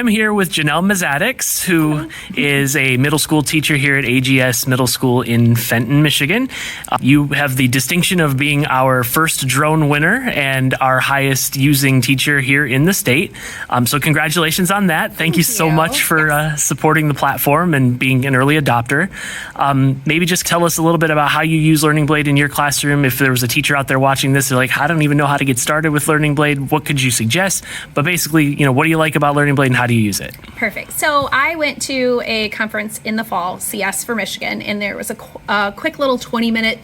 I'm here with Janelle Mazzadix, who is a middle school teacher here at AGS Middle School in Fenton, Michigan. You have the distinction of being our first drone winner and our highest using teacher here in the state. So congratulations on that. Thank you so much for supporting the platform and being an early adopter. Maybe just tell us a little bit about how you use Learning Blade in your classroom. If there was a teacher out there watching this, they're like, I don't even know how to get started with Learning Blade. What could you suggest? But basically, what do you like about Learning Blade and how do you use it? Perfect. So I went to a conference in the fall, CS for Michigan, and there was a quick little 20-minute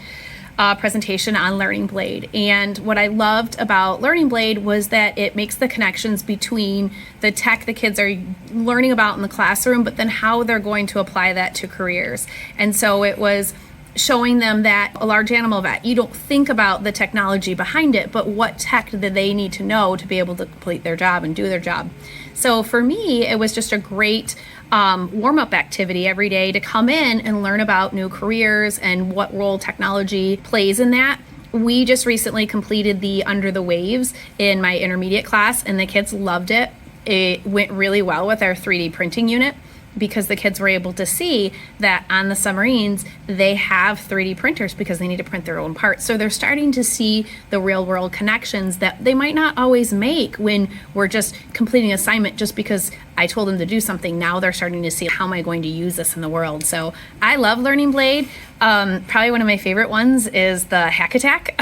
presentation on Learning Blade. And what I loved about Learning Blade was that it makes the connections between the tech the kids are learning about in the classroom, but then how they're going to apply that to careers. And so it was showing them that a large animal vet, you don't think about the technology behind it, but what tech do they need to know to be able to complete their job and do their job. So for me, it was just a great warm-up activity every day to come in and learn about new careers and what role technology plays in that. We just recently completed the Under the Waves in my intermediate class, and the kids loved it. It went really well with our 3D printing unit, because the kids were able to see that on the submarines, they have 3D printers because they need to print their own parts. So they're starting to see the real world connections that they might not always make when we're just completing an assignment just because I told them to do something. Now they're starting to see, how am I going to use this in the world? So I love Learning Blade. Probably one of my favorite ones is the Hack Attack.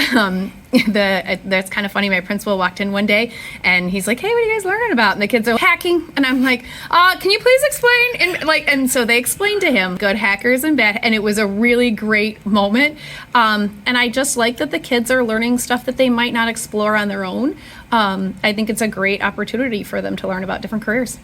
That's kind of funny. My principal walked in one day and he's like, hey, what are you guys learning about? And the kids are hacking. And I'm like, can you please explain? And so they explained to him good hackers and bad. And it was a really great moment. And I just like that the kids are learning stuff that they might not explore on their own. I think it's a great opportunity for them to learn about different careers.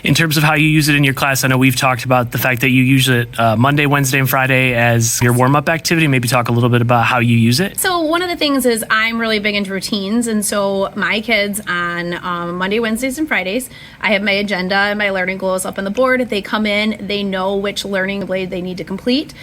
In terms of how you use it in your class, I know we've talked about the fact that you use it Monday, Wednesday, and Friday as your warm-up activity. Maybe talk a little bit about how you use it. So one of the things is I'm really big into routines. And so my kids on Monday, Wednesdays, and Fridays, I have my agenda and my learning goals up on the board. They come in, they know which Learning Blade they need to complete.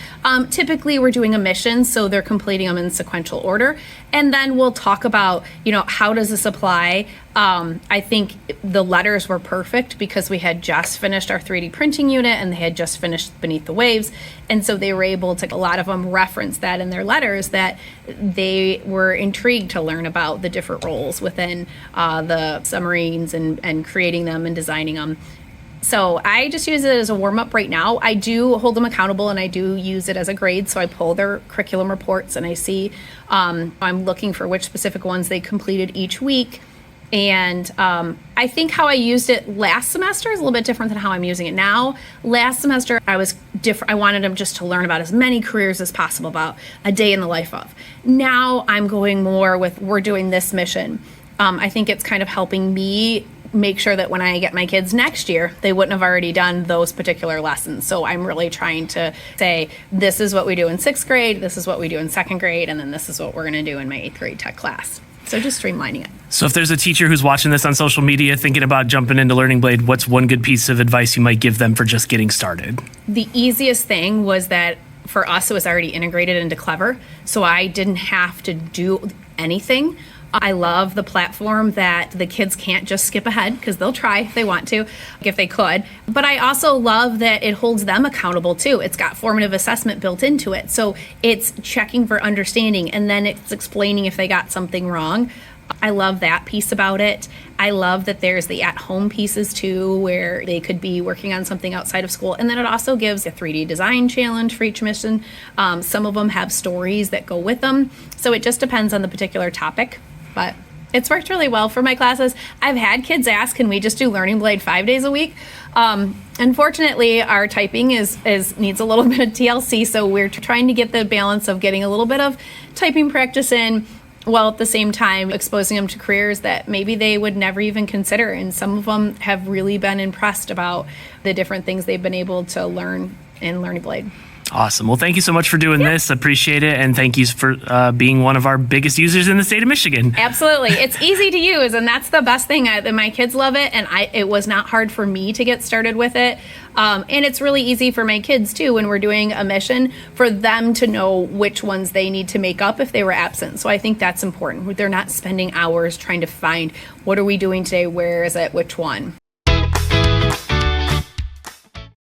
Typically, we're doing a mission, so they're completing them in sequential order. And then we'll talk about, how does this apply? I think the letters were perfect because we had just finished our 3D printing unit and they had just finished Beneath the Waves. And so they were able to, a lot of them reference that in their letters, that they were intrigued to learn about the different roles within the submarines and creating them and designing them. So I just use it as a warm-up right now. I do hold them accountable and I do use it as a grade. So I pull their curriculum reports and I see, I'm looking for which specific ones they completed each week. And I think how I used it last semester is a little bit different than how I'm using it now. Last semester, I wanted them just to learn about as many careers as possible, about a day in the life of. Now I'm going more with, we're doing this mission. I think it's kind of helping me make sure that when I get my kids next year, they wouldn't have already done those particular lessons. So I'm really trying to say, this is what we do in 6th grade, this is what we do in 2nd grade, and then this is what we're going to do in my 8th grade tech class. So just streamlining it. So if there's a teacher who's watching this on social media thinking about jumping into Learning Blade, what's one good piece of advice you might give them for just getting started? The easiest thing was that for us, it was already integrated into Clever. So I didn't have to do anything. I love the platform that the kids can't just skip ahead, because they'll try if they want to, if they could. But I also love that it holds them accountable too. It's got formative assessment built into it. So it's checking for understanding and then it's explaining if they got something wrong. I love that piece about it. I love that there's the at-home pieces too, where they could be working on something outside of school. And then it also gives a 3D design challenge for each mission. Some of them have stories that go with them. So it just depends on the particular topic. But it's worked really well for my classes. I've had kids ask, can we just do Learning Blade 5 days a week? Unfortunately, our typing needs a little bit of TLC, so we're trying to get the balance of getting a little bit of typing practice in, while at the same time exposing them to careers that maybe they would never even consider. And some of them have really been impressed about the different things they've been able to learn in Learning Blade. Awesome. Well, thank you so much for doing this. Appreciate it. And thank you for being one of our biggest users in the state of Michigan. Absolutely. It's easy to use. And that's the best thing. My kids love it. And it was not hard for me to get started with it. And it's really easy for my kids, too, when we're doing a mission, for them to know which ones they need to make up if they were absent. So I think that's important. They're not spending hours trying to find, what are we doing today? Where is it? Which one?